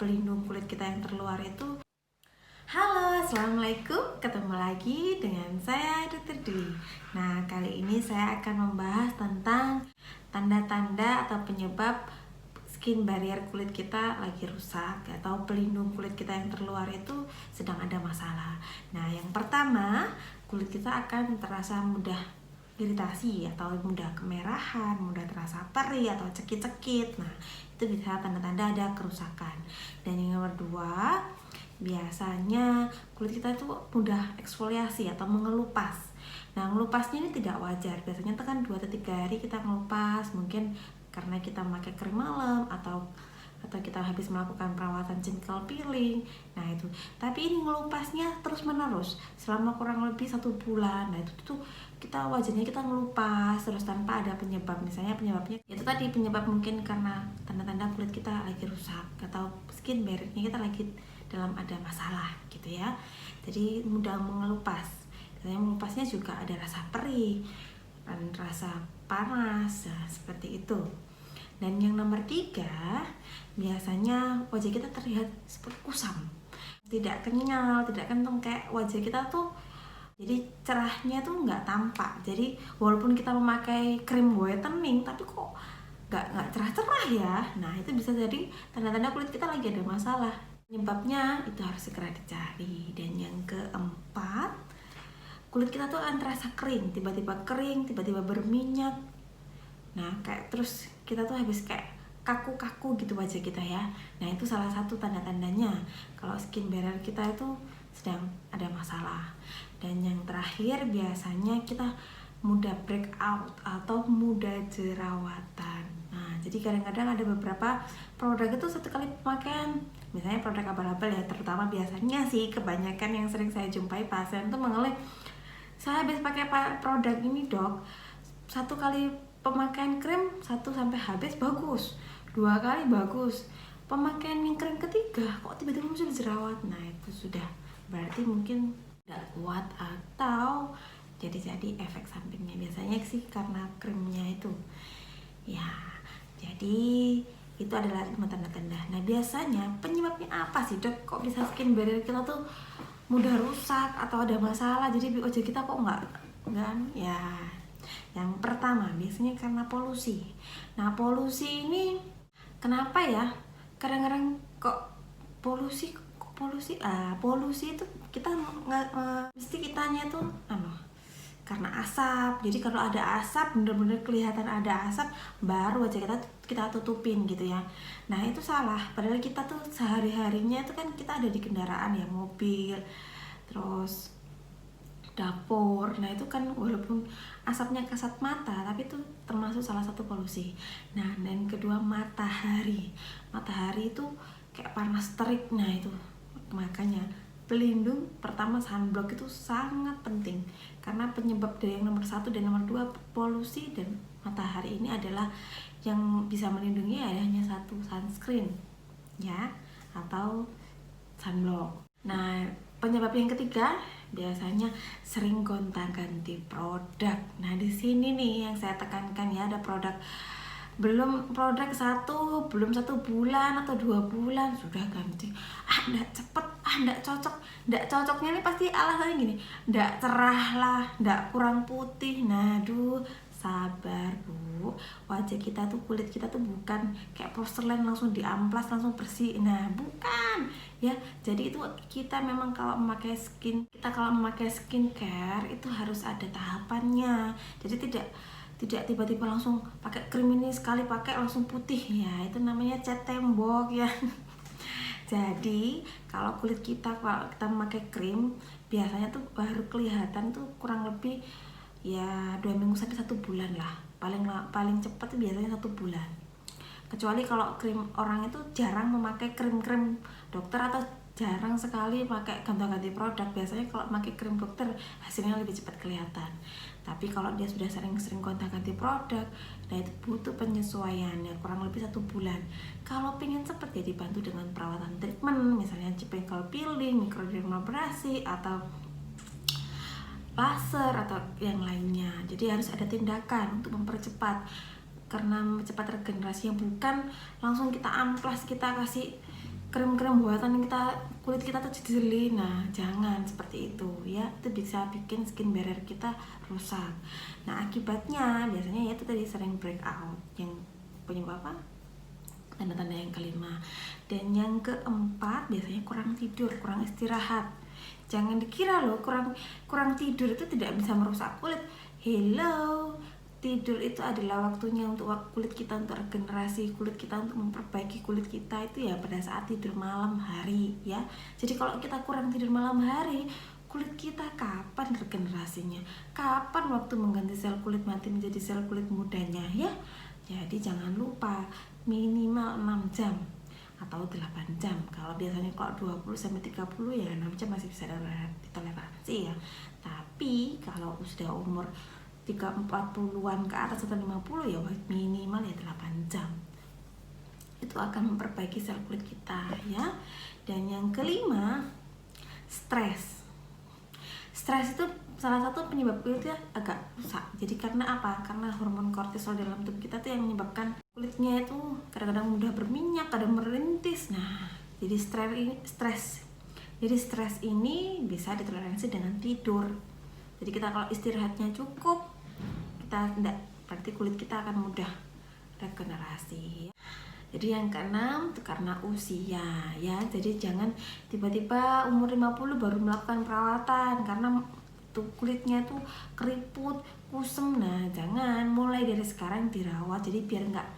pelindung kulit kita yang terluar itu. Halo, assalamualaikum, ketemu lagi dengan saya Dr. Dwi. Nah, kali ini saya akan membahas tentang tanda-tanda atau penyebab skin barrier kulit kita lagi rusak atau pelindung kulit kita yang terluar itu sedang ada masalah. Nah, yang pertama, kulit kita akan terasa mudah iritasi atau mudah kemerahan, mudah terasa perih atau cekit-cekit. Nah, itu bisa tanda-tanda ada kerusakan. Dan yang nomor dua, biasanya kulit kita itu mudah eksfoliasi atau mengelupas. Nah, ngelupasnya ini tidak wajar. Biasanya itu kan 2-3 hari kita ngelupas, mungkin karena kita memakai krim malam atau kita habis melakukan perawatan genital peeling. Nah, itu. Tapi ini ngelupasnya terus-menerus selama kurang lebih 1 bulan. Nah, itu tuh kita wajarnya kita ngelupas terus tanpa ada penyebab. Misalnya penyebabnya itu tadi, penyebab mungkin karena tanda-tanda kulit kita lagi rusak atau skin barrier-nya kita lagi dalam ada masalah gitu ya. Jadi mudah mengelupas. Biasanya mengelupasnya juga ada rasa perih dan rasa panas, nah, seperti itu. Dan yang nomor 3, biasanya wajah kita terlihat seperti kusam, tidak kenyal, tidak kentung, kayak wajah kita tuh jadi cerahnya tuh nggak tampak. Jadi walaupun kita memakai krim whitening tapi kok nggak cerah-cerah ya. Nah, itu bisa jadi tanda-tanda kulit kita lagi ada masalah. Penyebabnya itu harus segera dicari. Dan yang keempat, kulit kita tuh akan terasa kering, tiba-tiba berminyak. Nah, kayak terus kita tuh habis kayak kaku-kaku gitu wajah kita ya. Nah, itu salah satu tanda-tandanya kalau skin barrier kita itu sedang ada masalah. Dan yang terakhir, biasanya kita mudah breakout atau mudah jerawatan. Nah, jadi kadang-kadang ada beberapa produk itu satu kali pemakaian, misalnya produk abal-abal ya, terutama biasanya sih kebanyakan yang sering saya jumpai pasien tuh mengeluh, saya habis pakai produk ini dok, 1 kali pemakaian krim 1 sampai habis bagus, 2 kali bagus, pemakaian yang krim ketiga kok tiba-tiba muncul jerawat. Nah, itu sudah berarti mungkin tidak kuat atau jadi efek sampingnya. Biasanya sih karena krimnya itu ya. Jadi itu adalah 5 tanda-tanda. Nah, biasanya penyebabnya apa sih dok, kok bisa skin barrier kita tuh mudah rusak atau ada masalah, jadi wajah kita kok nggak ya. Yang pertama biasanya karena polusi. Nah, polusi ini kenapa ya kadang-kadang kok polusi itu kita mesti kitanya tuh karena asap. Jadi kalau ada asap, bener-bener kelihatan ada asap, baru wajah kita tutupin gitu ya. Nah, itu salah. Padahal kita tuh sehari-harinya itu kan kita ada di kendaraan ya, mobil, terus dapur. Nah, itu kan walaupun asapnya kasat mata, tapi itu termasuk salah satu polusi. Nah, dan kedua, matahari itu kayak panas terik. Nah, itu makanya pelindung pertama sunblock itu sangat penting, karena penyebab dari yang nomor 1 dan nomor 2 polusi dan matahari ini adalah yang bisa melindungi hanya satu, sunscreen ya atau sunblock. Nah, penyebab yang ketiga biasanya sering gonta-ganti produk. Nah, di sini nih yang saya tekankan ya, ada produk belum 1 bulan atau 2 bulan sudah ganti. Nggak cepet, nggak cocok. Nggak cocoknya ini pasti alasannya gini, nggak cerah lah, nggak kurang putih. Nah, sabar bu, wajah kita tuh, kulit kita tuh bukan kayak porselen langsung diamplas langsung bersih. Nah, bukan ya. Jadi itu kita memang kalau memakai skincare itu harus ada tahapannya. Jadi tidak tiba-tiba langsung pakai krim ini sekali pakai langsung putih ya, itu namanya cat tembok ya. Jadi kalau kulit kita, kalau kita memakai krim, biasanya tuh baru kelihatan tuh kurang lebih ya 2 minggu sampai 1 bulan lah, paling cepat tuh biasanya 1 bulan. Kecuali kalau krim, orang itu jarang memakai krim dokter atau jarang sekali pakai ganti-ganti produk. Biasanya kalau pakai krim dokter hasilnya lebih cepat kelihatan. Tapi kalau dia sudah sering gonta-ganti produk, nah itu butuh penyesuaian ya, kurang lebih 1 bulan. Kalau pengen cepet ya dibantu dengan perawatan treatment, misalnya genital peeling, microdermabrasion atau laser atau yang lainnya. Jadi harus ada tindakan untuk mempercepat, karena mempercepat regenerasi yang bukan langsung kita amplas, kita kasih krim-krim buatan kulit kita tuh jeli. Nah, jangan seperti itu ya. Itu bisa bikin skin barrier kita rusak. Nah, akibatnya biasanya yaitu tadi sering breakout. Yang penyebab apa? Tanda-tanda yang kelima. Dan yang keempat biasanya kurang tidur, kurang istirahat. Jangan dikira loh kurang tidur itu tidak bisa merusak kulit. Hello, tidur itu adalah waktunya untuk kulit kita untuk regenerasi, kulit kita untuk memperbaiki kulit kita itu ya pada saat tidur malam hari ya. Jadi kalau kita kurang tidur malam hari, kulit kita kapan regenerasinya? Kapan waktu mengganti sel kulit mati menjadi sel kulit mudanya ya? Jadi jangan lupa minimal 6 jam atau 8 jam. Kalau biasanya kalau 20 sampai 30 ya 6 jam masih bisa ditoleransi ya. Tapi kalau sudah umur 40-an ke atas atau 50 ya minimal ya 8 jam. Itu akan memperbaiki sel kulit kita ya. Dan yang kelima, stres. Stres itu salah satu penyebab kulitnya agak rusak. Jadi karena apa? Karena hormon kortisol dalam tubuh kita tuh yang menyebabkan kulitnya itu kadang-kadang mudah berminyak, kadang merintis. Nah, jadi stres. Jadi stres ini bisa ditoleransi dengan tidur. Jadi kita kalau istirahatnya cukup, berarti kulit kita akan mudah regenerasi. Jadi yang keenam itu karena usia ya. Jadi jangan tiba-tiba umur 50 baru melakukan perawatan karena tuh kulitnya tuh keriput, kusam. Nah, jangan, mulai dari sekarang dirawat. Jadi biar nggak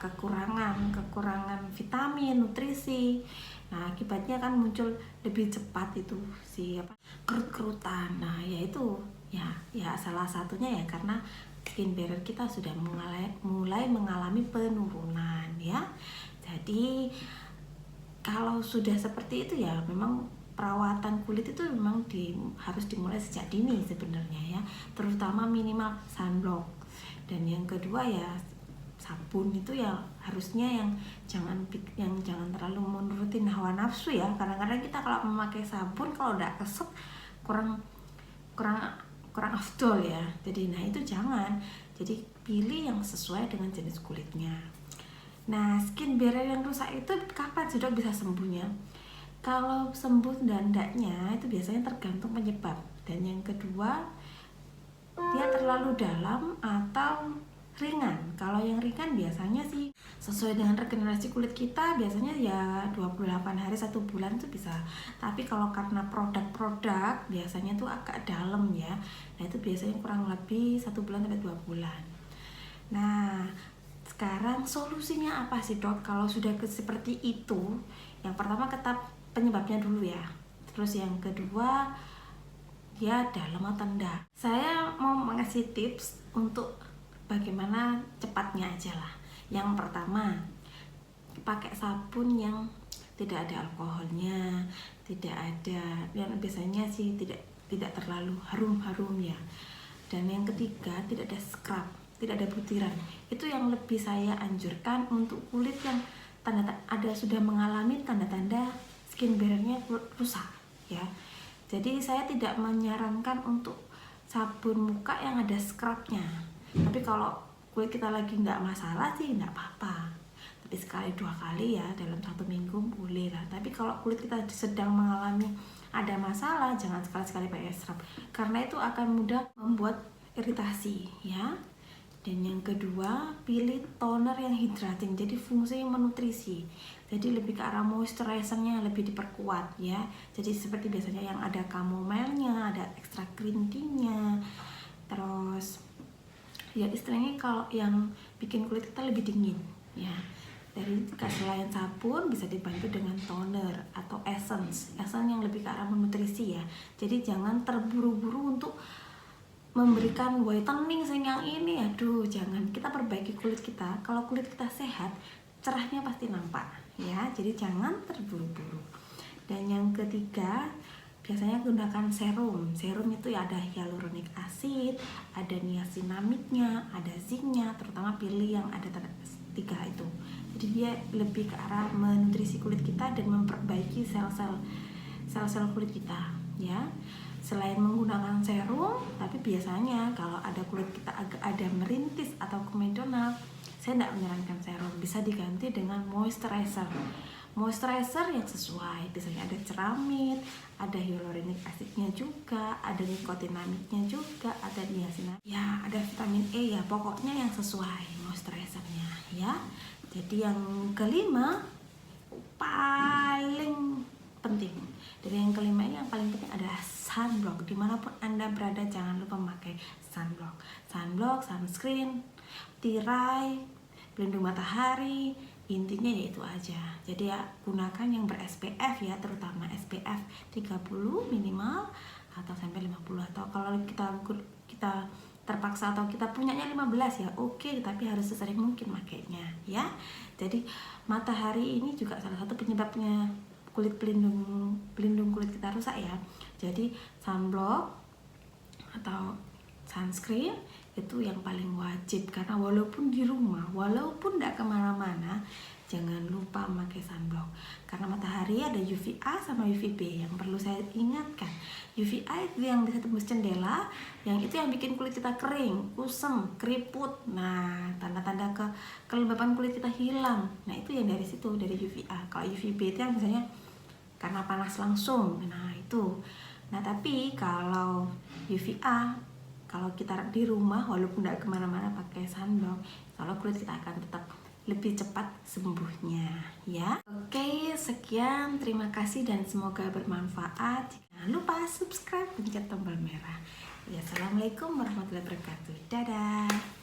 kekurangan vitamin, nutrisi. Nah, akibatnya kan muncul lebih cepat itu kerut-kerutan. Nah, yaitu ya salah satunya ya karena skin barrier kita sudah mulai mengalami penurunan ya. Jadi kalau sudah seperti itu ya memang perawatan kulit itu memang harus dimulai sejak dini sebenarnya ya, terutama minimal sunblock. Dan yang kedua ya sabun itu ya harusnya yang jangan terlalu menurutin hawa nafsu ya. Kadang-kadang kita kalau memakai sabun kalau udah kesep kurang afdol ya. Jadi nah itu jangan. Jadi pilih yang sesuai dengan jenis kulitnya. Nah, skin barrier yang rusak itu kapan sudah bisa sembuhnya? Kalau sembuh dan tidaknya itu biasanya tergantung penyebab. Dan yang kedua, dia terlalu dalam atau ringan. Kalau yang ringan biasanya sih sesuai dengan regenerasi kulit kita, biasanya ya 28 hari 1 bulan itu bisa. Tapi kalau karena produk-produk biasanya tuh agak dalam ya. Nah, itu biasanya kurang lebih 1 bulan sampai 2 bulan. Nah, sekarang solusinya apa sih dok? Kalau sudah seperti itu, yang pertama tetap penyebabnya dulu ya. Terus yang kedua, dia dalam atau enggak. Saya mau mengasih tips untuk bagaimana cepatnya aja lah. Yang pertama, pakai sabun yang tidak ada alkoholnya, tidak ada, yang biasanya sih tidak terlalu harum ya. Dan yang ketiga, tidak ada scrub, tidak ada butiran. Itu yang lebih saya anjurkan untuk kulit yang sudah mengalami tanda-tanda skin barrier-nya rusak ya. Jadi saya tidak menyarankan untuk sabun muka yang ada scrubnya. Tapi kalau kulit kita lagi nggak masalah sih nggak apa-apa. Tapi sekali 2 kali ya dalam 1 minggu boleh lah. Tapi kalau kulit kita sedang mengalami ada masalah, jangan sekali-sekali pakai scrub karena itu akan mudah membuat iritasi ya. Dan yang kedua, pilih toner yang hydrating, jadi fungsinya menutrisi. Jadi lebih ke arah moisturizer-nya lebih diperkuat ya. Jadi seperti biasanya yang ada chamomile-nya, ada extra green tea-nya. Terus ya istilahnya kalau yang bikin kulit kita lebih dingin ya. Dari selain sabun bisa dibantu dengan toner atau essence yang lebih ke arah menutrisi ya. Jadi jangan terburu-buru untuk memberikan whitening yang ini, aduh jangan. Kita perbaiki kulit kita. Kalau kulit kita sehat, cerahnya pasti nampak ya. Jadi jangan terburu-buru. Dan yang ketiga, biasanya gunakan serum. Serum itu ya ada hyaluronic acid, ada niacinamide-nya, ada zinc-nya. Terutama pilih yang ada 3 itu. Jadi dia lebih ke arah menutrisi kulit kita dan memperbaiki sel-sel kulit kita ya. Selain menggunakan serum, tapi biasanya kalau ada kulit kita agak ada merintis atau komedonak, saya tidak menyarankan serum, bisa diganti dengan moisturizer. moisturizer yang sesuai. Biasanya ada ceramid, ada hyaluronic acidnya juga, ada nikotinamidnya juga, ada niacinamide, ya ada vitamin E ya. Pokoknya yang sesuai moisturizernya ya. Jadi yang kelima paling penting. Dari yang kelima ini yang paling penting adalah sunblock. Dimanapun Anda berada, jangan lupa memakai sunblock. Sunblock, sunscreen, tirai, pelindung matahari, intinya yaitu aja. Jadi ya gunakan yang ber-SPF ya, terutama SPF 30 minimal atau sampai 50, atau kalau kita terpaksa atau kita punyanya 15 ya oke, tapi harus sesering mungkin makainya ya. Jadi matahari ini juga salah satu penyebabnya kulit pelindung kulit kita rusak ya. Jadi sunblock atau sunscreen itu yang paling wajib, karena walaupun di rumah, walaupun tidak kemana-mana, jangan lupa memakai sunblock. Karena matahari ada UVA sama UVB. Yang perlu saya ingatkan, UVA itu yang bisa tembus jendela, yang itu yang bikin kulit kita kering, kusam, keriput. Nah, tanda-tanda kelembapan kulit kita hilang. Nah, itu yang dari situ, dari UVA. Kalau UVB itu yang misalnya karena panas langsung. Nah, itu. Nah, tapi kalau UVA, kalau kita di rumah walaupun tidak kemana-mana pakai sunblock, kalau kulit kita akan tetap lebih cepat sembuhnya ya. Oke, sekian, terima kasih dan semoga bermanfaat. Jangan lupa subscribe, pencet tombol merah ya. Assalamualaikum warahmatullahi wabarakatuh. Dadah.